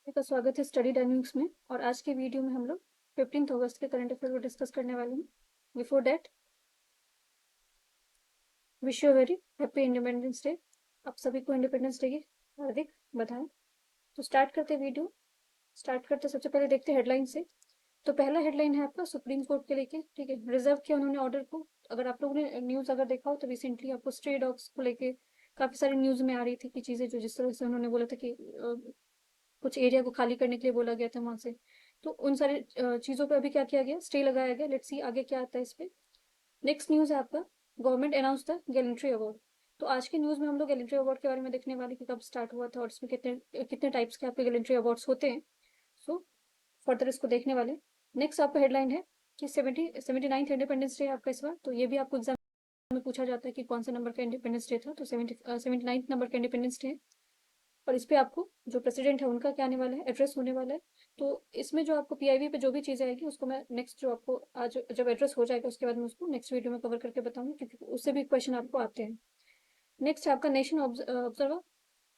आपका स्वागत है स्टडी डायनेमिक्स में। और आज के वीडियो में हम लोग 15 अगस्त के करंट अफेयर को डिस्कस करने वाले हैं। Before that, wish you very happy independence day. आप सभी को इंडिपेंडेंस डे की हार्दिक बधाई। तो स्टार्ट करते वीडियो। स्टार्ट करते सबसे पहले देखते हैं हेडलाइन से। तो पहला हेडलाइन है आपका सुप्रीम कोर्ट के लेके, ठीक है, रिजर्व किया उन्होंने ऑर्डर को। अगर आप लोगों ने न्यूज़ अगर देखा हो तो रिसेंटली आपको स्ट्रे डॉग्स को लेके काफी सारी न्यूज़ में आ रही थी कि चीजें जो जिस तरह से उन्होंने बोला था कि कुछ एरिया को खाली करने के लिए बोला गया था वहां से। तो उन सारे चीजों पे अभी क्या किया गया, स्टे लगाया गया। लेट्स सी आगे क्या आता है इस पे। नेक्स्ट न्यूज है आपका, government announce the gallantry award. तो आज की न्यूज में हम लोग गैलेंट्री अवार्ड के बारे में देखने वाले कि कब स्टार्ट हुआ था और इसमें कितने कितने टाइप्स के आपके गैलेंट्री अवार्ड्स होते हैं। सो फर्दर इसको देखने वाले। नेक्स्ट आपका हेडलाइन है कि 79th इंडिपेंडेंस डे आपका इस बार। तो ये भी आपको एग्जाम में पूछा जाता है कि कौन से नंबर का इंडिपेंडेंस डे था। तो 79th नंबर का इंडिपेंडेंस डे है। और इस पे आपको जो प्रेसिडेंट है उनका क्या आने वाला है, एड्रेस होने वाला है। तो इसमें जो आपको पीआईबी पे जो भी चीज़ें आएगी उसको मैं नेक्स्ट जो आपको आज जब एड्रेस हो जाएगा उसके बाद मैं उसको नेक्स्ट वीडियो में कवर करके बताऊंगी, क्योंकि उससे भी क्वेश्चन आपको आते हैं। नेक्स्ट है आपका nation observer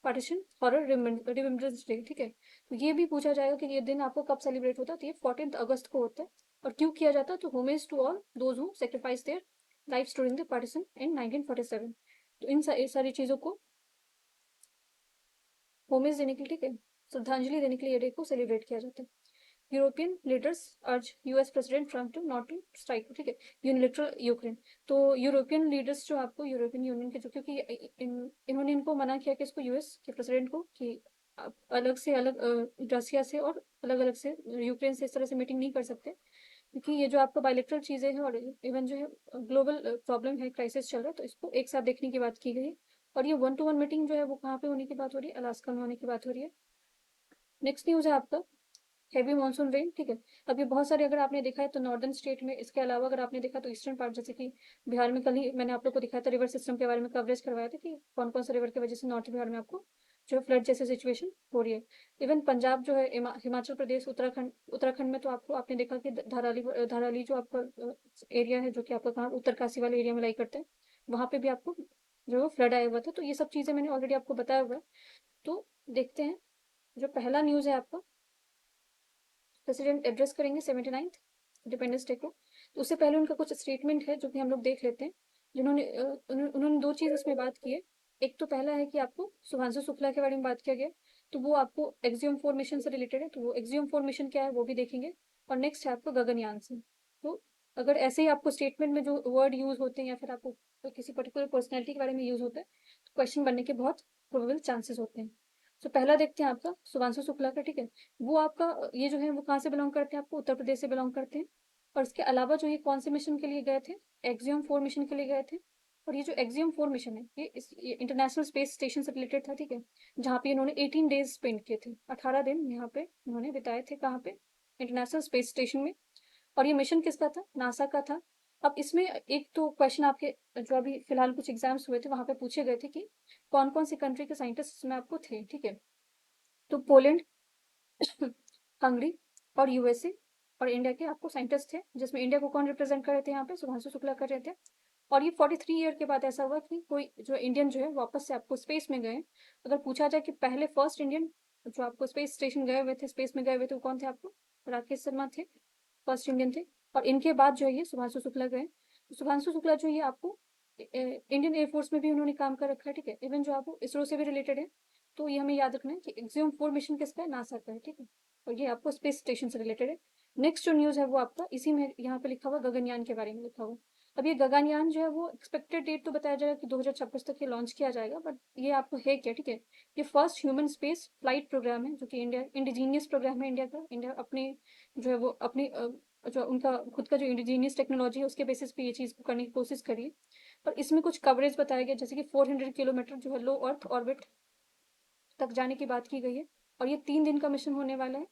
partition horror remembrance day, ठीक है। तो ये भी पूछा जाएगा कि ये दिन आपको कब सेलिब्रेट होता है। तो ये 14 अगस्त को होता है। और क्यों किया जाता है, तो homage to all those who sacrifice their life during the partition in 1947। तो इन सारी चीज़ों को होमेज देने के लिए, ठीक है, श्रद्धांजलि देने के लिए ये डे को सेलिब्रेट किया जाता है। European leaders urge US president Trump to not to strike, ठीक है, यूनिलेटरल यूक्रेन। तो यूरोपियन लीडर्स जो आपको यूरोपियन यूनियन के जो, क्योंकि इन्होंने इनको मना किया कि इसको यूएस के प्रेसिडेंट को कि आप अलग से अलग रसिया से और अलग अलग से यूक्रेन से इस तरह से मीटिंग नहीं कर सकते, क्योंकि ये जो आपका बायोलेटरल चीज़ें हैं और इवन जो है ग्लोबल प्रॉब्लम है, क्राइसिस चल रहा है, तो इसको एक साथ देखने की बात की गई है। और ये 1-to-1 मीटिंग जो है वो कहाँ पे होने की बात हो रही है, अलास्का में होने की बात हो रही है। नेक्स्ट न्यूज़ है आपका हैवी मानसून रेन, ठीक है। अभी बहुत सारे अगर आपने देखा है तो नॉर्दर्न स्टेट में, इसके अलावा अगर आपने देखा तो ईस्टर्न पार्ट, जैसे कि बिहार में कल ही मैंने आप लोग को दिखाया था, रिवर सिस्टम के बारे में कवरेज करवाया था कि कौन कौन सा रिवर की वजह से नॉर्थ बिहार में आपको जो फ्लड जैसी सिचुएशन हो रही है। इवन पंजाब जो है, हिमाचल प्रदेश, उत्तराखंड उत्तराखंड में तो आपको आपने देखा कि धाराली जो आपका एरिया है, जो कि आपका कहाँ उत्तरकाशी वाले एरिया में लाई करते हैं, वहां पे भी आपको जो फ्लड आया हुआ था। तो ये सब चीजें मैंने ऑलरेडी आपको बताया हुआ है। तो देखते हैं जो पहला न्यूज है आपका, प्रेसिडेंट एड्रेस करेंगे 79th इंडिपेंडेंस डे को। तो उससे पहले उनका कुछ स्टेटमेंट है जो कि हम लोग देख लेते हैं। जिन्होंने उन्होंने दो चीज इसमें बात की है। एक तो पहला है कि आपको शुभांशु शुक्ला के बारे में बात किया गया, तो वो आपको एक्सियम फॉर्मेशन से रिलेटेड है, तो वो एक्सियम फॉर्मेशन क्या है वो भी देखेंगे। और नेक्स्ट है आपको गगनयान से। तो अगर ऐसे ही आपको स्टेटमेंट में जो वर्ड यूज होते हैं या फिर आपको किसी पर्टिकुलर पर्सनैलिटी के बारे में यूज होता है तो क्वेश्चन बनने के बहुत प्रोबेबल चांसेस होते हैं। तो पहला देखते हैं आपका शुभांशु शुक्ला का, ठीक है। वो आपका ये जो है वो कहाँ से बिलोंग करते हैं, आपको उत्तर प्रदेश से बिलोंग करते हैं। और इसके अलावा जो ये कौन से मिशन के लिए गए थे, एक्सियम 4 मिशन के लिए गए थे। और ये जो एक्सियम 4 मिशन है ये इंटरनेशनल स्पेस स्टेशन से रिलेटेड था, ठीक है, जहाँ पे इन्होंने 18 डेज स्पेंड किए थे, 18 दिन यहाँ पे इन्होंने बिताए थे। कहाँ पे, इंटरनेशनल स्पेस स्टेशन में। और ये मिशन किसका था, नासा का था। अब इसमें एक तो क्वेश्चन आपके जो अभी फिलहाल कुछ एग्जाम्स हुए थे वहां पे पूछे गए थे कि कौन कौन सी कंट्री के साइंटिस्ट इसमें आपको थे, ठीक है। तो पोलैंड, हंगरी और यूएसए और इंडिया के आपको साइंटिस्ट थे, जिसमें इंडिया को कौन रिप्रेजेंट कर रहे थे, यहाँ पे शुभांशु शुक्ला कर रहे थे। और ये 43 ईयर के बाद ऐसा हुआ कि कोई जो इंडियन जो है वापस से आपको स्पेस में गए। अगर पूछा जाए कि पहले फर्स्ट इंडियन जो आपको स्पेस स्टेशन गए हुए थे, स्पेस में गए हुए थे, वो कौन थे, आपको राकेश शर्मा थे, फर्स्ट इंडियन थे। और इनके बाद जो है ये शुभांशु शुक्ला गए। तो शुभांशु शुक्ला जो ये आपको इंडियन एयरफोर्स में भी उन्होंने काम कर रखा है, ठीक है, इवन जो आपको इसरो से भी रिलेटेड है। तो ये हमें याद रखना है कि एक्सियम 4 मिशन किसका है, नासा का है, ठीक है। और ये आपको स्पेस स्टेशन से रिलेटेड है। नेक्स्ट जो न्यूज़ है वो आपका इसी में यहाँ पे लिखा हुआ गगनयान के बारे में लिखा हुआ। अब ये गगनयान जो है वो एक्सपेक्टेड डेट तो बताया जाएगा कि 2026 तक ये लॉन्च किया जाएगा, बट ये आपको है क्या, ठीक है। ये first human space flight programme है, जो कि इंडिया इंडिजीनियस प्रोग्राम है इंडिया का। इंडिया अपने जो है वो अपनी जो उनका खुद का जो इंडिजीनियस टेक्नोलॉजी है उसके बेसिस पे ये चीज़ को करने की कोशिश करिए। पर इसमें कुछ कवरेज बताया गया, जैसे कि 400 किलोमीटर जो है लो अर्थ ऑर्बिट तक जाने की बात की गई है। और ये 3 दिन का मिशन होने वाला है।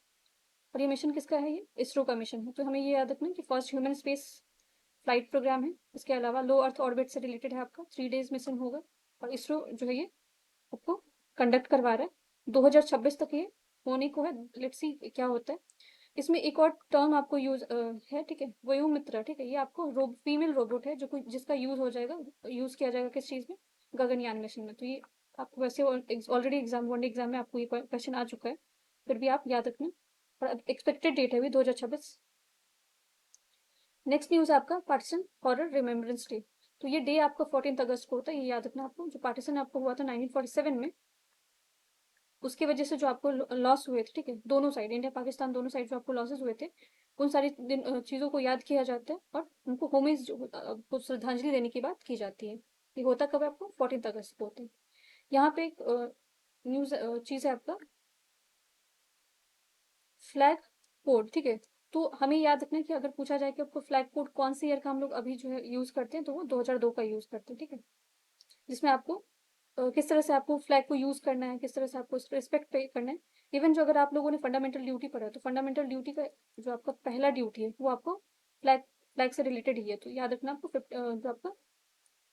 और ये मिशन किसका है, ये इसरो का मिशन है। तो हमें ये याद रखना है कि first human space flight programme है। इसके अलावा लो अर्थ ऑर्बिट से रिलेटेड है, आपका 3 डेज मिशन होगा। और इसरो जो है ये आपको कंडक्ट करवा रहा है, 2026 तक ये होने को है। लेट्स सी क्या होता है। इसमें एक और टर्म आपको यूज है, ठीक है, वयुमित्रा, ठीक है। ये आपको फीमेल रोबोट है जो जिसका यूज हो जाएगा, यूज किया जाएगा किस चीज में, गगनयान मिशन में। तो ये आपको वैसे ऑलरेडी एग्जाम, वन एग्जाम में आपको ये क्वेश्चन आ चुका है। फिर भी आप याद रखना, और एक्सपेक्टेड डेट है अभी 2026। नेक्स्ट न्यूज़ आपका पार्टीशन हॉरर रिमेम्बरेंस डे। तो ये डे आपका 14 अगस्त को होता है, ये याद रखना आपको। जो पार्टीशन आपको हुआ था 1947 में, उसकी वजह से जो आपको लॉस हुए थे, ठीक है, दोनों साइड, इंडिया पाकिस्तान दोनों साइड जो आपको लॉसेस हुए थे, उन सारी चीज़ों को याद किया जाता है और उनको होमेज जो को श्रद्धांजलि देने की बात की जाती है। ये होता कब है आपको? 14 अगस्त को होता है। यहाँ पे एक न्यूज़ चीज़ है आपका फ्लैग कोड, ठीक है। तो हमें याद रखना है कि अगर पूछा जाए कि आपको फ्लैग कोड कौन सी ईयर का हम लोग अभी जो है यूज़ करते हैं, तो वो 2002 का यूज़ करते हैं, ठीक है। जिसमें आपको किस तरह से आपको फ्लैग को यूज़ करना है, किस तरह से आपको रिस्पेक्ट पे करना है। इवन जो अगर आप लोगों ने फंडामेंटल ड्यूटी पढ़ा है, तो फंडामेंटल ड्यूटी का जो आपका पहला ड्यूटी है वो आपको फ्लैग फ्लैग से रिलेटेड ही है। तो याद रखना आपको जो आपका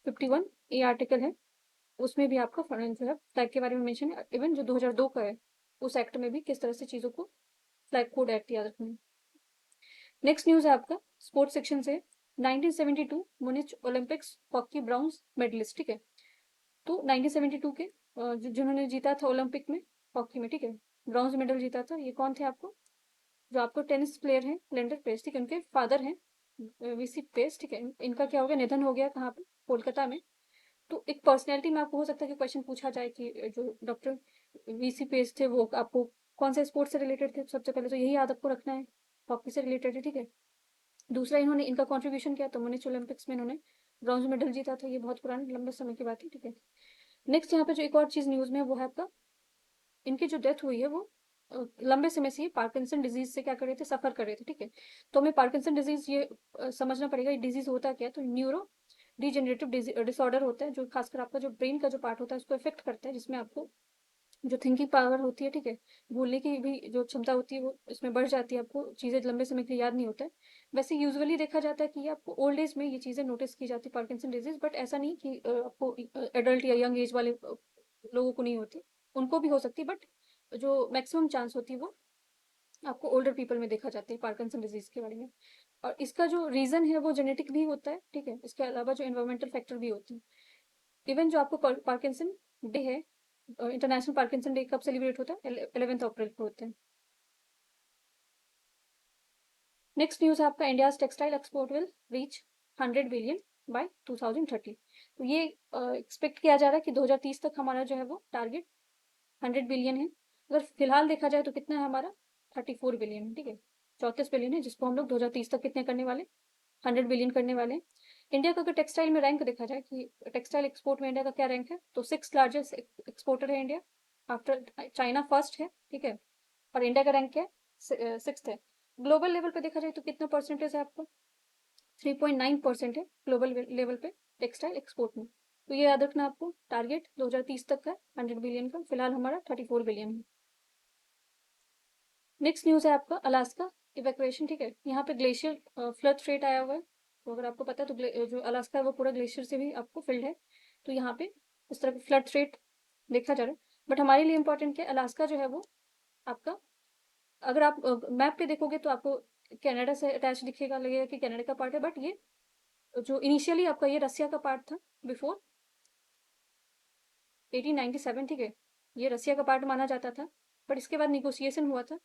51 ए आर्टिकल है, उसमें भी आपका जो है फ्लैग के बारे में मेंशन है। इवन जो 2002 का है, उस एक्ट में भी किस तरह से चीज़ों को फ्लैग कोड एक्ट याद रखना है। नेक्स्ट न्यूज़ है आपका स्पोर्ट्स सेक्शन से, 1972 मुनिच ओलंपिक्स हॉकी ब्राउन्स मेडलिस्ट, ठीक है। तो 1972 के जिन्होंने जीता था ओलंपिक में हॉकी में, ठीक है, ब्रॉन्ज मेडल जीता था, ये कौन थे आपको? जो आपको टेनिस प्लेयर हैं लेंडर पेस, ठीक है, उनके फादर हैं वीसी पेस, ठीक है। इनका क्या हो गया, निधन हो गया कहाँ पे? कोलकाता में। तो एक पर्सनैलिटी में आपको हो सकता है कि क्वेश्चन पूछा जाए कि जो डॉक्टर वीसी पेस थे वो आपको कौन से स्पोर्ट्स से रिलेटेड थे। सबसे पहले तो यही याद आपको रखना है, हॉकी से रिलेटेड है, ठीक है। दूसरा, इन्होंने इनका कॉन्ट्रीब्यूशन किया तो मुनिच ओलंपिक्स में इन्होंने ब्रॉन्ज मेडल जीता था, ये बहुत पुराने लंबे समय की बात है, ठीक है। नेक्स्ट यहाँ पे जो एक और चीज़ न्यूज़ में है वो है आपका, इनकी जो डेथ हुई है वो लंबे समय से पार्किंसन डिजीज से क्या कर रहे थे, सफर कर रहे थे, ठीक है। तो हमें पार्किंसन डिजीज ये समझना पड़ेगा, ये डिजीज होता क्या है। तो न्यूरो डिजेनरेटिव डिसऑर्डर होता है, जो खासकर आपका जो ब्रेन का जो पार्ट होता है उसको इफेक्ट करता है, जिसमें आपको जो थिंकिंग पावर होती है, ठीक है, भूलने की भी जो क्षमता होती है वो इसमें बढ़ जाती है, आपको चीज़ें लंबे समय के लिए याद नहीं होता है। वैसे यूजुअली देखा जाता है कि ये आपको ओल्ड एज में ये चीज़ें नोटिस की जाती है पार्किंसन डिजीज, बट ऐसा नहीं कि आपको एडल्ट या यंग एज वाले लोगों को नहीं होती, उनको भी हो सकती है, बट जो मैक्सिमम चांस होती है वो आपको ओल्डर पीपल में देखा जाती है पार्किंसन डिजीज के बारे में। और इसका जो रीज़न है वो जेनेटिक भी होता है, ठीक है। इसके अलावा जो एनवायरमेंटल फैक्टर भी होते हैं। इवन जो आपको पार्किंसन डे है, इंटरनेशनल पार्किंसन डे कब सेलिब्रेट होता है? 11 अप्रैल को होता है। नेक्स्ट न्यूज़ है आपका, India's textile export will reach 100 billion bye 2030। तो ये एक्सपेक्ट किया जा रहा है कि 2030 तक हमारा जो है वो टारगेट 100 बिलियन है। अगर फिलहाल देखा जाए तो कितना है हमारा? 34 बिलियन है, ठीक है। 34 बिलियन है, जिसको हम लोग 2030 तक कितने करने वाले? 100 बिलियन करने वाले हैं। इंडिया का अगर टेक्सटाइल में रैंक देखा जाए कि टेक्सटाइल एक्सपोर्ट में इंडिया का क्या रैंक है, तो 6th लार्जेस्ट एक्सपोर्टर है इंडिया, आफ्टर चाइना फर्स्ट है, ठीक है। और इंडिया का रैंक क्या है? 6th है। ग्लोबल लेवल पे देखा जाए तो कितना परसेंटेज है आपको? 3.9% है ग्लोबल लेवल पे टेक्सटाइल एक्सपोर्ट में। तो ये याद रखना आपको, टारगेट 2030 तक का 100 बिलियन का, फिलहाल हमारा 34 बिलियन है। नेक्स्ट न्यूज़ है आपका अलास्का इवैक्यूएशन, ठीक है। यहाँ पे ग्लेशियर फ्लड थ्रेट आया हुआ है, तो अगर आपको पता है तो जो अलास्का है वो पूरा ग्लेशियर से भी आपको फिल्ड है। तो यहाँ पे इस तरह का फ्लड थ्रेट देखा जा रहा है। बट हमारे लिए इंपॉर्टेंट क्या है, अलास्का जो है वो आपका, अगर आप मैप पे देखोगे तो आपको कनाडा से अटैच दिखेगा, लगेगा कि कनाडा का पार्ट है, बट ये जो इनिशियली आपका ये रसिया का पार्ट था बिफोर 1897, ठीक है। ये रसिया का पार्ट माना जाता था, बट इसके बाद निगोसिएशन हुआ था।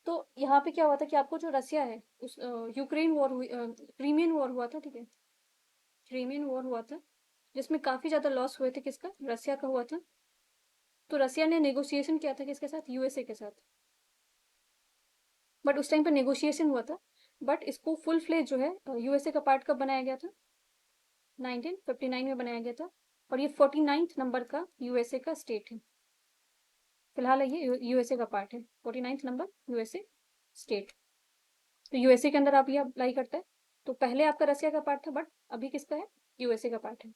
तो यहाँ पे क्या हुआ था कि आपको जो रसिया है उस यूक्रेन वॉर हुई, क्रीमियन वॉर हुआ था, ठीक है। क्रीमियन वॉर हुआ था, जिसमें काफी ज्यादा लॉस हुए थे, किसका? रसिया का हुआ था। तो रसिया ने नेगोशिएशन किया था किसके साथ? यूएसए के साथ। बट उस टाइम पर नेगोशिएशन हुआ था, बट इसको फुल फ्लेज जो है यूएसए का पार्ट कब बनाया गया था? 1959 में बनाया गया था। और ये 49th नंबर का यूएसए का स्टेट है, फिलहाल ये यूएसए का पार्ट है, 49th नंबर यूएसए स्टेट। तो यूएसए के अंदर आप ये अप्लाई करता है। तो पहले आपका रसिया का पार्ट था, बट अभी किसका है? यूएसए का पार्ट है।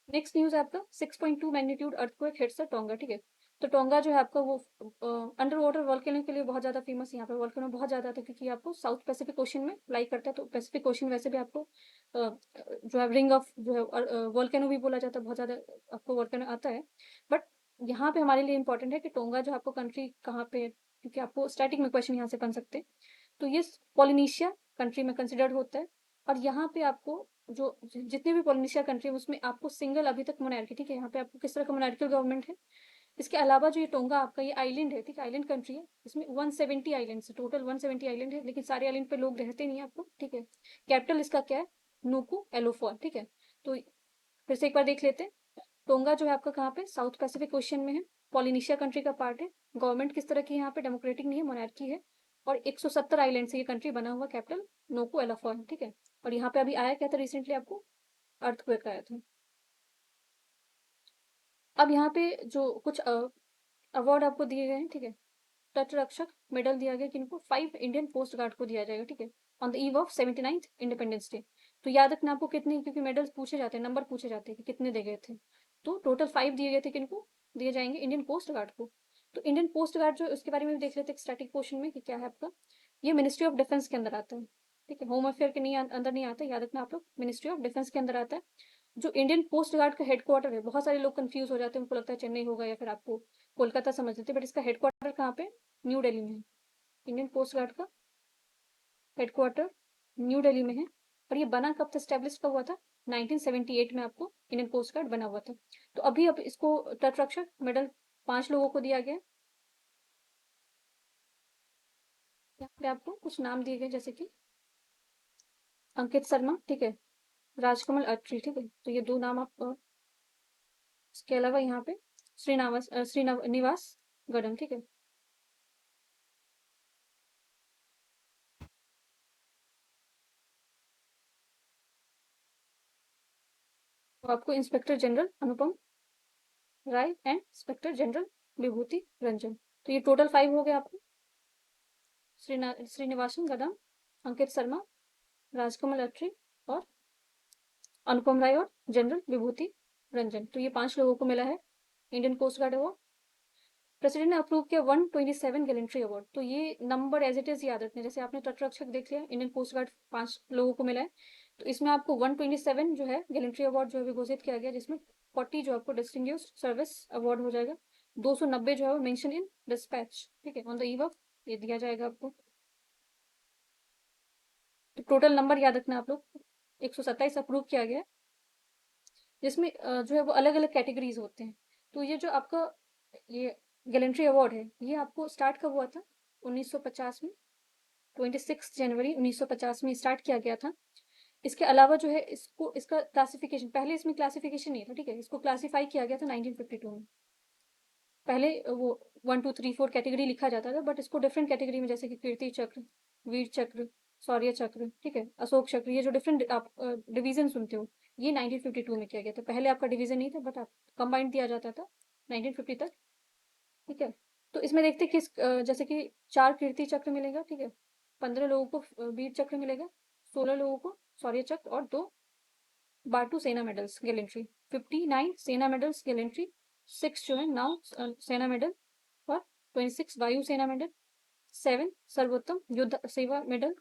नेक्स्ट न्यूज़ है आपका 6.2 magnitude earthquake hits the tonga, ठीक है। तो टोंगा जो है आपका वो अंडर वाटर वॉल्केनो के लिए बहुत ज़्यादा फेमस है। यहाँ पे वॉल्केनो बहुत ज़्यादा था, क्योंकि आपको साउथ पैसिफिक ओशन में लाई करता है। तो पैसिफिक ओशन वैसे भी आपको जो है रिंग ऑफ जो है वॉल्केनो भी बोला जाता है, बहुत ज़्यादा आपको वॉल्केनो आता है। बट यहाँ पे हमारे लिए इंपॉर्टेंट है कि टोंगा जो आपको कंट्री कहाँ पे है, क्योंकि आपको स्टैटिक में क्वेश्चन यहाँ से बन सकते हैं। तो ये पॉलिनेशिया कंट्री में कंसिडर्ड होता है। और यहाँ पे आपको जो जितने भी पॉलिनेशिया कंट्री है उसमें आपको सिंगल अभी तक मोनार्की, ठीक है, यहाँ पे आपको किस तरह का मोनार्कियल गवर्नमेंट है? इसके अलावा जो ये टोंगा आपका ये आइलैंड है, ठीक है, आइलैंड कंट्री है, इसमें 170 आइलैंड है, टोटल 170 आइलैंड है, लेकिन सारे आइलैंड पे लोग रहते नहीं है आपको, ठीक है। कैपिटल इसका क्या है, नूकू एलोफोर, ठीक है। तो फिर से एक बार देख लेते हैं। टोंगा जो है आपका कहाँ पे, साउथ पैसिफिक ओशियन में है, पॉलिनेशिया कंट्री का पार्ट है। गवर्नमेंट किस तरह की है यहाँ पे, डेमोक्रेटिक नहीं है, मोनार्की है। और 170 आइलैंड से ये कंट्री बना हुआ, कैपिटल नोको एलोफोर, ठीक है। और यहाँ पे अभी आया क्या था रिसेंटली आपको, अर्थक्वेक आया था। अब यहाँ पे जो कुछ अवार्ड आपको दिए गए हैं, ठीक है। तट रक्षक मेडल दिया गया किनको, 5 इंडियन कोस्ट गार्ड को दिया जाएगा, ठीक है, on the eve of 79th independence day. तो याद रखना आपको कितने, क्योंकि मेडल्स पूछे जाते हैं, नंबर पूछे जाते हैं कि कितने दे गए थे। तो टोटल 5 दिए गए थे, किनको दिए जाएंगे, इंडियन कोस्ट गार्ड को। तो इंडियन कोस्ट गार्ड जो, उसके बारे में भी देख लेते हैं स्टैटिक पोर्शन में कि क्या है आपका। ये मिनिस्ट्री ऑफ डिफेंस के अंदर आता है, ठीक है, होम अफेयर के नहीं अंदर नहीं आता, याद रखना आप लोग, मिनिस्ट्री ऑफ डिफेंस के अंदर आता है। जो इंडियन कोस्ट गार्ड का हेडक्वार्टर है, बहुत सारे लोग कंफ्यूज हो जाते हैं, उनको लगता है चेन्नई होगा या फिर आपको कोलकाता समझ लेते हैं, बट इसका हेडक्वार्टर कहाँ पे, न्यू दिल्ली में है। इंडियन कोस्ट गार्ड का हेडक्वार्टर न्यू दिल्ली में है। और ये बना कब था, स्टैब्लिश कब हुआ था, 1978 में आपको इंडियन कोस्ट गार्ड बना हुआ था। तो अभी अब इसको तटरक्षक मेडल 5 लोगों को दिया गया। यहाँ पे आपको कुछ नाम दिए गए, जैसे कि अंकित शर्मा, ठीक है, राजकमल अत्री, ठीक है, तो ये 2 नाम आप, इसके अलावा यहाँ पे श्रीनिवास गडम, ठीक है। तो आपको inspector general Anupam Rai and inspector general Vibhuti Ranjan, तो ये टोटल 5 हो गए आपको। श्रीनिवासन गदम, अंकित शर्मा, राजकमल अत्री और अनुपम राय और जनरल विभूति रंजन, तो ये 5 लोगों को मिला है Indian coast guard award. President ने अप्रूव किया 127 गैलेंट्री अवार्ड। तो ये नंबर एज इट इज याद रखना, जैसे आपने तटरक्षक देख लिया, इंडियन कोस्ट गार्ड 5 लोगों को मिला है, तो इसमें आपको 127 जो है गैलेंट्री अवार्ड जो है घोषित किया गया, जिसमें 40 जो आपको डिस्टिंग्विश्ड सर्विस अवार्ड हो जाएगा, 290 जो है वो मेंशन इन डिस्पैच, ठीक है, ऑन द ईव ऑफ, ये दिया जाएगा आपको। तो टोटल नंबर याद रखना आप लोग, 127 अप्रूव किया गया, जिसमें जो है वो अलग अलग कैटेगरीज होते हैं। तो ये जो आपका ये गैलेंट्री अवार्ड है, ये आपको स्टार्ट कब हुआ था, 1950 में, 26 जनवरी 1950 में स्टार्ट किया गया था। इसके अलावा जो है इसको, इसका क्लासिफिकेशन, पहले इसमें क्लासिफिकेशन नहीं था, ठीक है, इसको क्लासिफाई किया गया था 1952 में। पहले वो 1 2 3 4 कैटेगरी लिखा जाता था, बट इसको डिफरेंट कैटेगरी में, जैसे कि कीर्ति चक्र, वीर चक्र, शौर्य चक्र, ठीक है, अशोक चक्र, ये जो डिफरेंट आप डिवीजन सुनते हो, ये 1952 में किया गया था। पहले आपका डिवीजन नहीं था, बट आप कंबाइंड दिया जाता था 1950 तक, ठीक है। तो इसमें देखते हैं किस जैसे कि 4 कीर्ति चक्र मिलेगा, ठीक है, 15 लोगों को वीर चक्र मिलेगा, 16 लोगों को शौर्य चक्र और 2 बाटू सेना मेडल्स गैलेंट्री, 59 सेना मेडल्स गैलेंट्री, 6 जो है नाउ सेना मेडल, और 26 वायु सेना मेडल, 7 सर्वोत्तम युद्ध सेवा मेडल,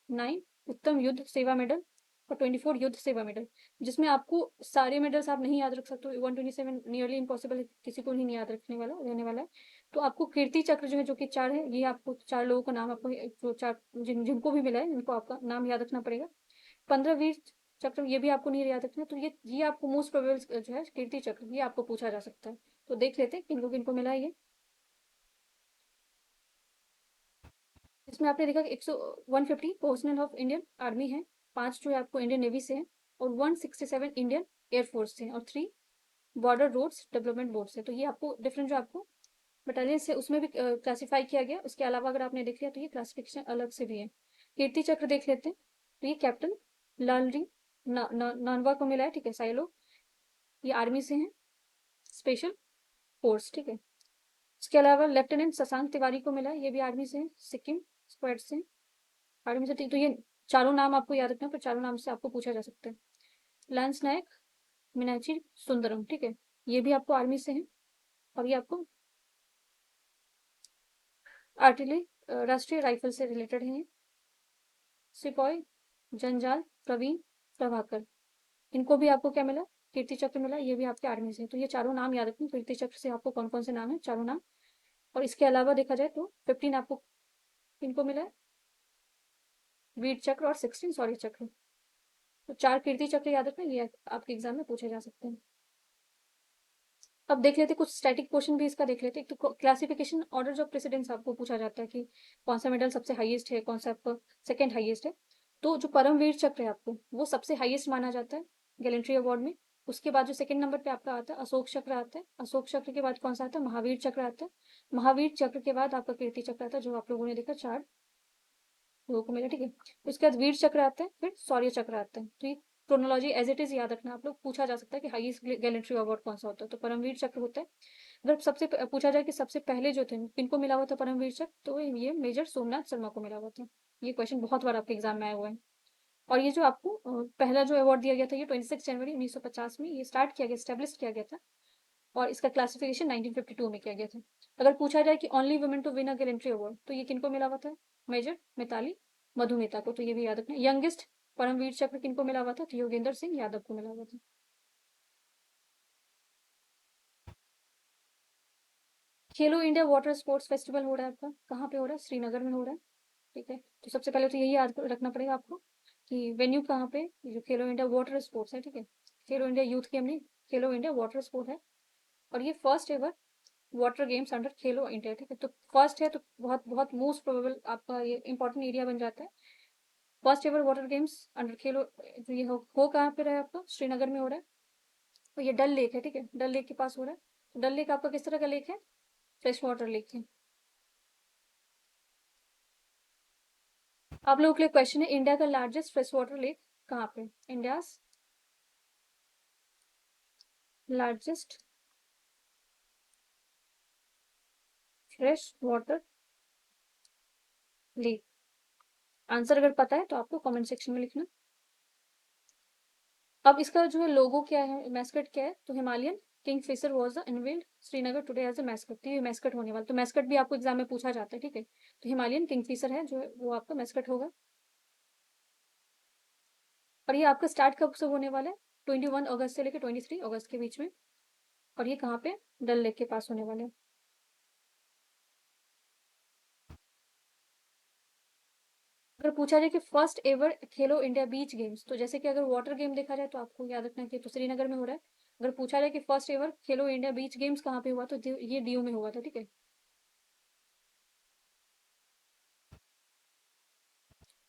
9 उत्तम युद्ध सेवा मेडल, और 24 युद्ध सेवा मेडल। जिसमें आपको सारे मेडल्स आप नहीं याद रख सकते, 127 नियरली इम्पॉसिबल है, किसी को नहीं याद रखने वाला रहने वाला है। तो आपको कीर्ति चक्र जो है, जो कि 4 है, ये आपको 4 लोगों का नाम, आपको जो 4 जिनको भी मिला है, उनको आपका नाम याद रखना पड़ेगा। 15 वीर चक्र, ये भी आपको नहीं याद रखना, तो ये आपको मोस्ट प्रोबेबल जो है कीर्ति चक्र, ये आपको पूछा जा सकता है। तो देख लेते हैं किनको किनको मिला है ये। इसमें आपने देखा कि 150 पर्सनल ऑफ इंडियन आर्मी है, 5 जो है आपको इंडियन नेवी से है, और 167 इंडियन एयरफोर्स से, और 3 बॉर्डर रोड्स डेवलपमेंट बोर्ड से। तो ये आपको डिफरेंट जो आपको बटालियन से, उसमें भी क्लासीफाई किया गया। उसके अलावा अगर आपने देख लिया तो ये क्लासिफिकेशन अलग से भी है। कीर्ति चक्र देख लेते हैं, तो ये कैप्टन लालरी नानवा को मिला है, ठीक है, साइलो, ये आर्मी से हैं, स्पेशल फोर्स, ठीक है। इसके अलावा लेफ्टिनेंट शशांक तिवारी को मिला है, ये भी आर्मी से हैं, सिक्किम स्क्वाड से, आर्मी से, तो ये चारों नाम आपको याद रखना है, पर चारों नाम से आपको पूछा जा सकता है। लांस नायक मीनाक्षी सुंदरम, ठीक है, ये भी आपको आर्मी से हैं, और ये आपको आर्टिलरी राष्ट्रीय राइफल से रिलेटेड हैं। सिपाही जंजाल प्रवीण प्रभाकर, इनको भी आपको क्या मिला, कीर्ति चक्र मिला, ये भी आपके आर्मी से। तो ये चारों नाम याद रखें, कीर्ति चक्र से आपको कौन कौन से नाम है, चारों नाम। और इसके अलावा देखा जाए तो 15 आपको किनको मिला है, वीर चक्र, और 16 शौर्य चक्र। तो 4 कीर्ति चक्र याद रखना, ये आपके एग्जाम में पूछे जा सकते हैं। अब देख लेते कुछ स्टैटिक क्वेश्चन भी इसका देख लेते। एक तो क्लासिफिकेशन ऑर्डर ऑफ प्रेसिडेंस आपको पूछा जाता है कि कौन सा मेडल सबसे हाईएस्ट है, कौन सा आपका सेकंड हाईएस्ट है। तो जो परमवीर चक्र है आपको वो सबसे हाईएस्ट माना जाता है गैलेंट्री अवार्ड में। उसके बाद जो सेकंड नंबर पे आपका आता है अशोक चक्र आता है। अशोक चक्र के बाद कौन सा आता है, महावीर चक्र आता है। महावीर चक्र के बाद आपका कीर्ति चक्र आता है, जो आप लोगों ने देखा 4 लोगों को मिला, ठीक है। उसके बाद वीर चक्र आता है, फिर शौर्य चक्र आता है। तो ये क्रोनोलॉजी एज इट इज याद रखना आप लोग। पूछा जा सकता है कि हाईएस्ट गैलेंट्री अवार्ड कौन सा होता है, तो परमवीर चक्र होता है। अगर सबसे पूछा जाए कि सबसे पहले जो थे किनको मिला हुआ था परमवीर चक्र, तो ये मेजर सोमनाथ शर्मा को मिला हुआ था। ये क्वेश्चन बहुत बार आपके एग्जाम में आया हुआ है। और ये जो आपको पहला जो अवार्ड दिया गया था ये 26 जनवरी 1950 में ये स्टार्ट किया गया, स्टेब्लिश किया गया था। और इसका क्लासिफिकेशन 1952 में किया गया था। अगर पूछा जाए कि only women to win a gallantry award, तो ये किनको मिला हुआ था, मेजर मिताली मधुमिता को। तो ये भी याद रखना। यंगेस्ट परमवीर चक्र किनको मिला हुआ था, तो योगेंद्र सिंह यादव को मिला हुआ था। खेलो इंडिया वाटर स्पोर्ट्स फेस्टिवल हो रहा है आपका, कहाँ पे हो रहा है, श्रीनगर में हो रहा है, ठीक है। तो सबसे पहले तो यही याद रखना पड़ेगा आपको कि वेन्यू कहाँ पे, जो खेलो इंडिया वाटर स्पोर्ट्स है, ठीक है। खेलो इंडिया यूथ गेम नहीं, खेलो इंडिया वाटर स्पोर्ट है। और ये first ever water games under खेलो इंडिया, ठीक है। तो फर्स्ट है तो बहुत बहुत मोस्ट प्रोबेबल आपका ये इंपॉर्टेंट एरिया बन जाता है। First ever water games under खेलो, जो ये हो कहाँ पे रहा है आपका, श्रीनगर में हो रहा है। और ये डल लेक है, ठीक है, डल लेक के पास हो रहा है। तो डल लेक आपका किस तरह का लेक है, फ्रेश वाटर लेक है। आप लोगों के लिए क्वेश्चन है, इंडिया का लार्जेस्ट फ्रेश वाटर लेक कहाँ पे, India largest fresh water lake. Answer अगर पता है तो आपको कमेंट सेक्शन में लिखना। अब इसका जो है लोगो क्या है, मैस्कट क्या है, तो Himalayan kingfisher was the unveiled Srinagar today as a mascot. तो ये मैस्कट होने वाला, तो मैस्कट भी आपको एग्जाम में पूछा जाता है, ठीक है। तो हिमालयन किंगफिशर है जो है वो आपका मैस्कट होगा। और ये आपका स्टार्ट कब से होने वाला है, 21 अगस्त से लेकर 23 अगस्त के बीच में। और ये कहाँ पे, डल लेक के पास होने वाले हैं। अगर पूछा जाए कि फर्स्ट एवर खेलो इंडिया बीच गेम्स, तो जैसे कि अगर वाटर गेम देखा जाए तो आपको याद रखना है कि तो श्रीनगर में हो रहा है। अगर पूछा जाए कि फर्स्ट एवर खेलो इंडिया बीच गेम्स कहाँ पे हुआ, तो ये डीयू में हुआ था, ठीक है।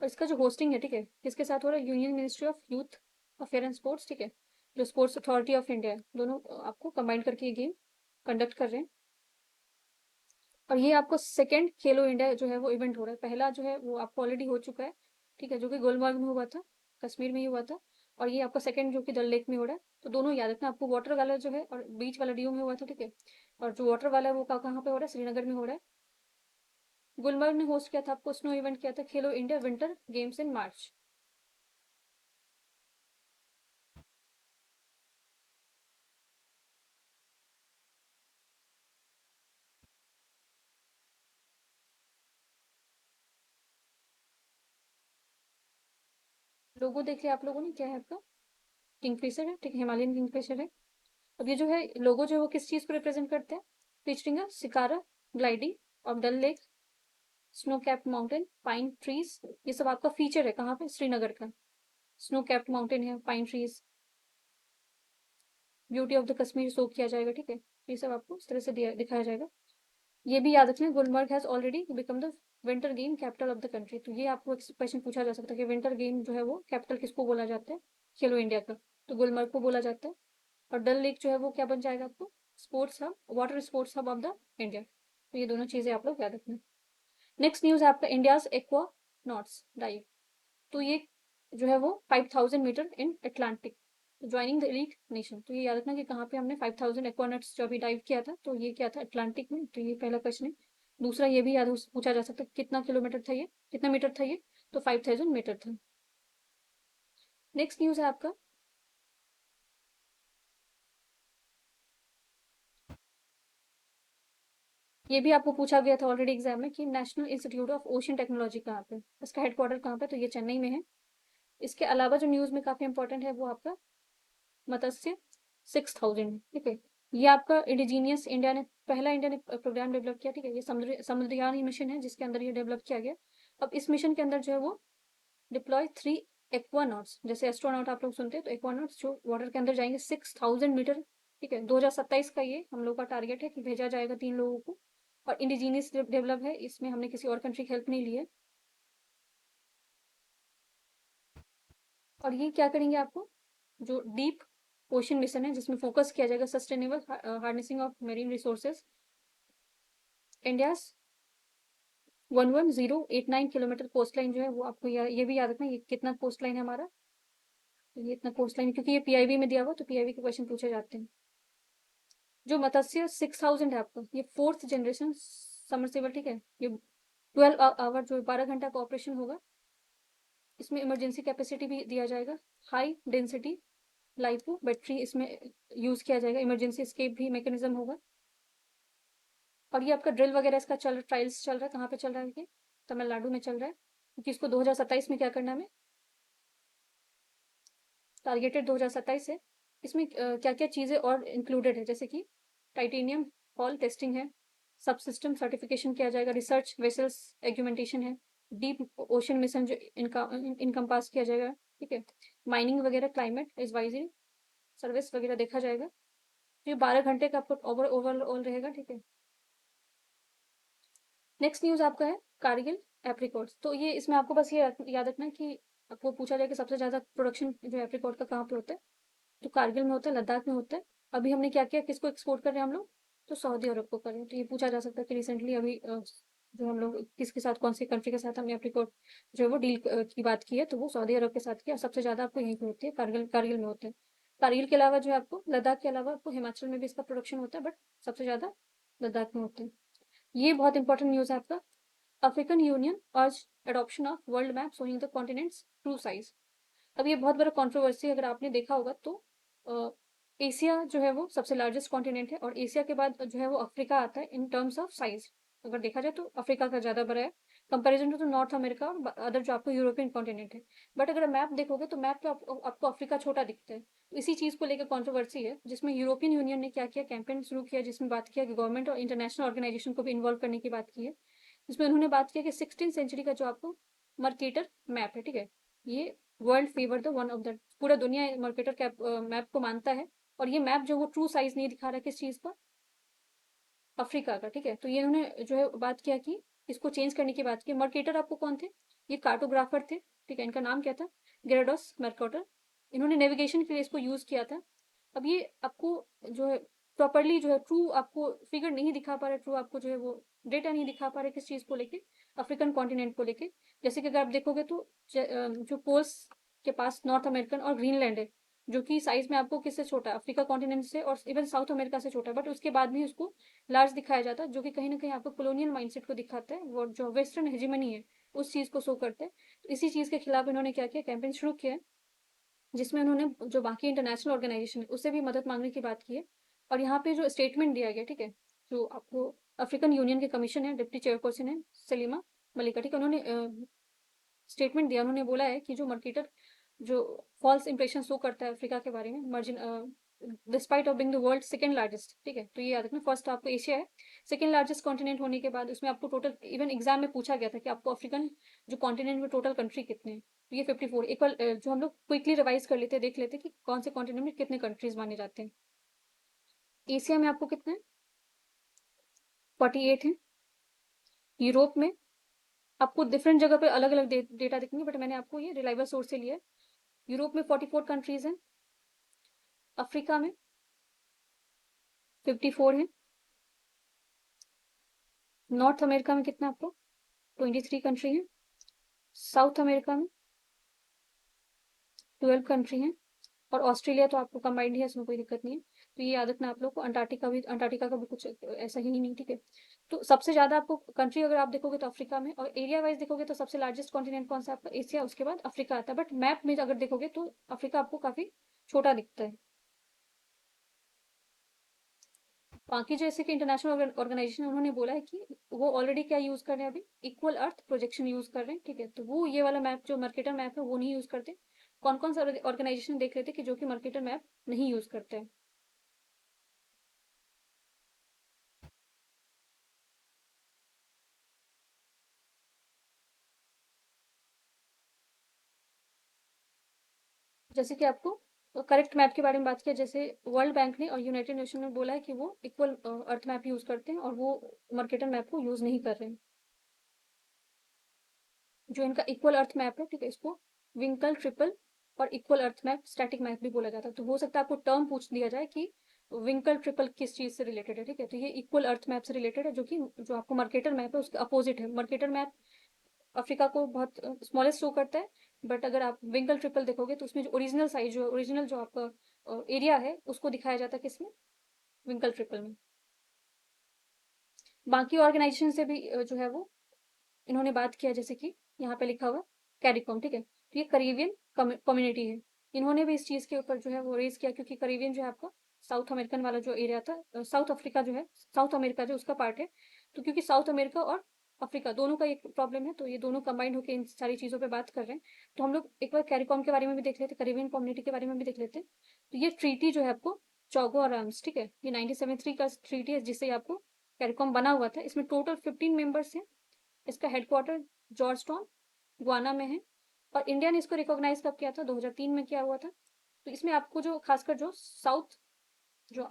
और इसका जो होस्टिंग है, ठीक है, किसके साथ हो रहा है, union ministry of youth affair and sports, ठीक है। जो स्पोर्ट्स अथॉरिटी ऑफ इंडिया, दोनों आपको कंबाइन करके ये गेम कंडक्ट कर रहे हैं। और ये आपको सेकंड खेलो इंडिया जो है वो इवेंट हो रहा है। पहला जो है वो आपको ऑलरेडी हो चुका है, ठीक है, जो कि गुलमर्ग में हुआ था, कश्मीर में ही हुआ था। और ये आपका सेकंड जो कि डल लेक में हो रहा है। तो दोनों याद रखना आपको, वाटर वाला जो है और बीच वाला डीयू में हुआ था, ठीक है। और जो वाटर वाला है वो कहाँ पे हो रहा है, श्रीनगर में हो रहा है। गुलमर्ग ने होस्ट किया था, आपको स्नो इवेंट किया था खेलो इंडिया विंटर गेम्स इन मार्च। लोगो देख लिया आप लोगों ने, क्या है आपका, किंगफिशर है, ठीक है, हिमालयन किंगफिशर है। अब ये जो है लोगो जो है वो किस चीज को रिप्रेजेंट करते हैं, featuring a shikara gliding of Dal lake, snow capped mountain, pine trees. ये सब आपका फीचर है कहाँ पे, श्रीनगर का। स्नो कैप्ड माउंटेन है, pine trees, beauty of the Kashmir show किया जाएगा, ठीक है। ये सब आपको इस तरह से दिखाया जाएगा। ये भी याद रखना, Gulmarg has already become the winter game capital of the country. तो ये आपको क्वेश्चन पूछा जा सकता है कि विंटर गेम जो है वो कैपिटल किसको बोला जाता है, खेलो इंडिया का। तो गुलमर्ग को बोला जाता है। और डल लेक जो है वो क्या बन जाएगा आपको, sports hub, water sports hub of the India. तो ये दोनों चीजें आप लोग याद रखना। नेक्स्ट न्यूज है आपका, इंडियाज एक्वा नॉट्स डाइव। तो ये जो है वो 5000 metre in Atlantic, joining the elite nation. तो ये याद रखना कि कहाँ पे हमने 5000 एक्वानट्स जो अभी डाइव किया था, तो ये क्या था, अटलांटिक में। तो ये पहला क्वेश्चन है। दूसरा ये भी याद पूछा जा सकता है कितना किलोमीटर था ये, कितना मीटर था ये, तो 5000 मीटर था। नेक्स्ट न्यूज है आपका, ये भी आपको पूछा गया था ऑलरेडी एग्जाम में कि national institute of ocean technology कहाँ पे, इसका हेडक्वार्टर कहाँ पे, तो ये चेन्नई में है। इसके अलावा जो न्यूज में काफी इंपॉर्टेंट है वो आपका मत्स्य 6000, ठीक है। ये आपका इंडिजीनियस इंडिया ने, पहला इंडिया ने प्रोग्राम डेवलप किया, ठीक है। ये समुद्रयान ही मिशन है जिसके अंदर ये डेवलप किया गया। अब इस मिशन के अंदर जो है वो डिप्लॉय 3 एक्वानॉट्स, जैसे एस्ट्रोनॉट आप लोग सुनते हैं, तो एक्वानॉट्स जो वाटर के अंदर जाएंगे 6000 मीटर ठीक है। 2027 का ये हम लोग का टारगेट है कि भेजा जाएगा 3 लोगों को, और इंडिजीनियस डेवलप है, इसमें हमने किसी और कंट्री की हेल्प नहीं ली है। और ये क्या करेंगे आपको, जो डीप ओशन मिशन है जिसमें फोकस किया जाएगा sustainable harnessing of marine resources, India's 11089 kilometre coast line जो है वो आपको ये भी याद रखना, ये कितना कोस्ट लाइन है हमारा, तो ये इतना कोस्ट लाइन, क्योंकि ये पीआईबी में दिया हुआ तो पीआईबी के क्वेश्चन पूछे जाते हैं। जो मत्स्य 6000 है आपका, ये 4th जनरेशन समरसेबल, ठीक है। ये 12 आवर जो 12 घंटा का ऑपरेशन होगा, इसमें इमरजेंसी कैपेसिटी भी दिया जाएगा, हाई डेंसिटी लाइपो बैटरी इसमें यूज किया जाएगा, इमरजेंसी एस्केप भी मैकेनिज्म होगा। और ये आपका ड्रिल वगैरह इसका ट्रायल्स चल रहा है, कहाँ पे चल रहा है ये, तमिलनाडु में चल रहा है, क्योंकि इसको 2027 में क्या करना है, टारगेटेड 2027 है। इसमें क्या क्या चीज़ें और इंक्लूडेड है, जैसे कि टाइटेनियम हॉल टेस्टिंग है, सब सिस्टम सर्टिफिकेशन किया जाएगा, रिसर्च वेसल्स एग्यूमेंटेशन है, डीप ओशन मिशन जो इनकम्पास किया जाएगा, ठीक है। माइनिंग वगैरह, क्लाइमेट एडवाइजरी सर्विस वगैरह देखा जाएगा। तो ये 12 घंटे का आपको ओवरऑल रहेगा, ठीक है। नेक्स्ट न्यूज़ आपका है कारगिल एप्रिकॉट्स। तो ये इसमें आपको बस ये याद रखना है कि आपको पूछा जाए कि सबसे ज़्यादा प्रोडक्शन जो एप्रिकॉट का कहाँ पे होता है, तो कारगिल में होता है, लद्दाख में होता है। अभी हमने क्या किया, किसको एक्सपोर्ट कर रहे हैं हम लोग, तो सऊदी अरब को कर रहे हैं। तो ये पूछा जा सकता है कि रिसेंटली अभी जो हम लोग किसके साथ, कौन सी कंट्री के साथ हमने एप्रिकॉट जो है वो डील की बात की है, तो वो सऊदी अरब के साथ किया। सबसे ज़्यादा आपको यहीं पे होती है, कारगिल में होता है। कारगिल के अलावा जो है आपको लद्दाख के अलावा आपको हिमाचल में भी इसका प्रोडक्शन होता है, बट सबसे ज़्यादा लद्दाख में होता है। ये बहुत इंपॉर्टेंट न्यूज़ है आपका। अफ्रीकन यूनियन आज adoption of world map showing the continents true size. अब ये बहुत बड़ा कंट्रोवर्सी, अगर आपने देखा होगा तो एशिया जो है वो सबसे लार्जेस्ट कॉन्टिनेंट है, और एशिया के बाद जो है वो अफ्रीका आता है इन टर्म्स ऑफ साइज। अगर देखा जाए तो अफ्रीका का ज़्यादा बड़ा है कंपेरिजन टू नॉर्थ अमेरिका और अदर जो आपको यूरोपियन कॉन्टिनेंट है। बट अगर मैप देखोगे तो मैप पे आपको अफ्रीका छोटा दिखता है। तो इसी चीज़ को लेकर कंट्रोवर्सी है, जिसमें यूरोपियन यूनियन ने क्या किया, कैंपेन शुरू किया, जिसमें बात किया कि गवर्नमेंट और इंटरनेशनल ऑर्गेनाइजेशन को भी इन्वॉल्व करने की बात की है। जिसमें उन्होंने बात किया कि 16th सेंचुरी का जो आपको मर्केटर मैप है, ठीक है, ये world favour the one of the, पूरा दुनिया मर्केटर मैप को मानता है। और ये मैप जो वो ट्रू साइज नहीं दिखा रहा है, किस चीज़ का, अफ्रीका का, ठीक है। तो ये उन्होंने जो है बात किया कि इसको चेंज करने की बात की। मर्केटर आपको कौन थे, ये कार्टोग्राफर थे, ठीक है। इनका नाम क्या था, गेराडोस मर्केटर। इन्होंने नेविगेशन के लिए इसको यूज़ किया था। अब ये आपको जो है प्रॉपरली जो है ट्रू आपको फिगर नहीं दिखा पा रहा, ट्रू आपको जो है वो डेटा नहीं दिखा पा रहे, किस चीज़ को लेके, अफ्रीकन कॉन्टिनेंट को लेके। जैसे कि अगर आप देखोगे तो जो पोल्स के पास नॉर्थ अमेरिकन और ग्रीनलैंड है, जो कि साइज में आपको किससे छोटा है, अफ्रीका कॉन्टिनेंट से और इवन साउथ अमेरिका से छोटा है, बट उसके बाद भी उसको लार्ज दिखाया जाता है, जो कि कहीं ना कहीं आपको कॉलोनियल माइंडसेट को दिखाता है, वो जो वेस्टर्न हेजिमनी है उस चीज़ को शो करता है। तो इसी चीज़ के खिलाफ इन्होंने क्या किया, कैंपेन शुरू किया है, जिसमें उन्होंने जो बाकी इंटरनेशनल ऑर्गेनाइजेशन है उससे भी मदद मांगने की बात की है। और यहाँ पे जो स्टेटमेंट दिया गया, ठीक है, जो आपको अफ्रीकन यूनियन के कमीशन है, डिप्टी चेयरपर्सन है सलीमा मलिका, ठीक है, उन्होंने स्टेटमेंट दिया। उन्होंने बोला है कि जो मर्केटर जो फॉल्स इंप्रेशन शो करता है अफ्रीका के बारे में, margin despite of being the world second largest, ठीक है। तो ये याद रखना, फर्स्ट आपको एशिया है, सेकंड लार्जेस्ट कॉन्टिनेंट होने के बाद उसमें आपको टोटल, इवन एग्जाम में पूछा गया था कि आपको अफ्रीकन जो कॉन्टिनेंट में टोटल कंट्री कितने हैं, तो ये 54। एक बार जो हम लोग क्विकली रिवाइज कर लेते हैं, देख लेते हैं कि कौन से कॉन्टिनेंट में कितने कंट्रीज माने जाते हैं। एशिया में आपको कितने हैं, 48 हैं। यूरोप में आपको डिफरेंट जगह पे अलग अलग डेटा दिखेंगे, बट मैंने आपको ये रिलायबल सोर्स से लिया है। यूरोप में 44 कंट्रीज हैं, अफ्रीका में 54 है, नॉर्थ अमेरिका में कितना आपको 23 कंट्री है, साउथ अमेरिका में 12 कंट्री हैं, और ऑस्ट्रेलिया तो आपको कंबाइंड है, इसमें कोई दिक्कत नहीं है। तो ये याद रखना आप लोग को। अंटार्कटिका का भी कुछ ऐसा ही नहीं, ठीक है। तो सबसे ज्यादा आपको कंट्री अगर आप देखोगे तो अफ्रीका में, और एरिया वाइज देखोगे तो सबसे लार्जेस्ट कॉन्टिनेंट कौन सा आपका, एशिया, उसके बाद अफ्रीका आता है। बट मैप में अगर देखोगे तो अफ्रीका आपको काफी छोटा दिखता है। बाकी जैसे कि इंटरनेशनल ऑर्गेनाइजेशन, उन्होंने बोला है कि वो ऑलरेडी क्या यूज कर रहे हैं, अभी इक्वल अर्थ प्रोजेक्शन यूज कर रहे हैं, ठीक है। तो वो ये वाला मैप जो मर्केटर मैप है वो नहीं यूज करते। कौन कौन सा ऑर्गेनाइजेशन देख रहे थे कि जो कि मर्केटर मैप नहीं यूज करते हैं। जैसे कि आपको करेक्ट मैप के बारे में बात किया, जैसे वर्ल्ड बैंक ने और यूनाइटेड नेशन ने बोला है कि वो इक्वल अर्थ मैप यूज करते हैं और वो मर्केटर मैप को यूज नहीं कर रहे हैं। जो इनका इक्वल अर्थ मैप है, ठीक है, इसको विंकल ट्रिपल और इक्वल अर्थ मैप, स्टैटिक मैप भी बोला जाता है। तो हो सकता है आपको टर्म पूछ दिया जाए कि विंकल ट्रिपल किस चीज से रिलेटेड है, ठीक है। तो ये इक्वल अर्थ मैप से रिलेटेड है, जो कि जो आपको मर्केटर मैप है उसके अपोजिट है। मर्केटर मैप अफ्रीका को बहुत स्मॉलेस्ट शो करता है, बट अगर आप विंकल ट्रिपल देखोगे तो उसमें जो ओरिजिनल साइज, जो ओरिजिनल जो आपका एरिया है उसको दिखाया जाता है किसमें, विंकल ट्रिपल में। बाकी ऑर्गेनाइजेशन से भी जो है वो इन्होंने बात किया, जैसे कि यहाँ पे लिखा हुआ कैरिकॉम, ठीक है। तो ये करीबियन कम्युनिटी है, इन्होंने भी इस चीज़ के ऊपर जो है वो रेज किया, क्योंकि करीबियन जो है आपका साउथ अमेरिकन वाला जो एरिया था, साउथ अफ्रीका जो है, साउथ अमेरिका जो उसका पार्ट है। तो क्योंकि साउथ अमेरिका और अफ्रीका दोनों का एक प्रॉब्लम है, तो ये दोनों कंबाइंड होकर इन सारी चीज़ों पे बात कर रहे हैं। तो हम लोग एक बार कैरिकॉम के बारे में भी देख लेते हैं, करीबियन कम्युनिटी के बारे में भी देख लेते हैं। तो ये ट्रीटी जो है आपको चौगो आराम्स, ठीक है, ये 1973 का ट्रीटी है जिससे आपको कैरिकॉम बना हुआ था। इसमें टोटल 15 मेंबर्स हैं। इसका हेडक्वार्टर जॉर्ज टाउन गुआना में है, और इंडिया ने इसको रिकॉग्नाइज कब किया था, 2003 में किया हुआ था। तो इसमें आपको जो खासकर जो साउथ, जो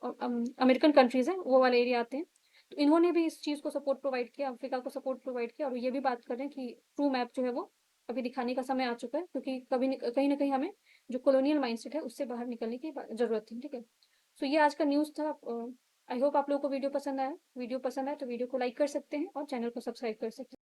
अमेरिकन कंट्रीज हैं वो वाले एरिया आते हैं। तो इन्होंने भी इस चीज़ को सपोर्ट प्रोवाइड किया, अफ्रीका को सपोर्ट प्रोवाइड किया, और ये भी बात कर रहे हैं कि ट्रू मैप जो है वो अभी दिखाने का समय आ चुका है, क्योंकि कहीं ना कहीं हमें जो कॉलोनियल माइंडसेट है उससे बाहर निकलने की जरूरत है, ठीक है। सो ये आज का न्यूज़ था। आई होप आप लोगों को वीडियो पसंद आया। वीडियो पसंद आया तो वीडियो को लाइक कर सकते हैं और चैनल को सब्सक्राइब कर सकते हैं।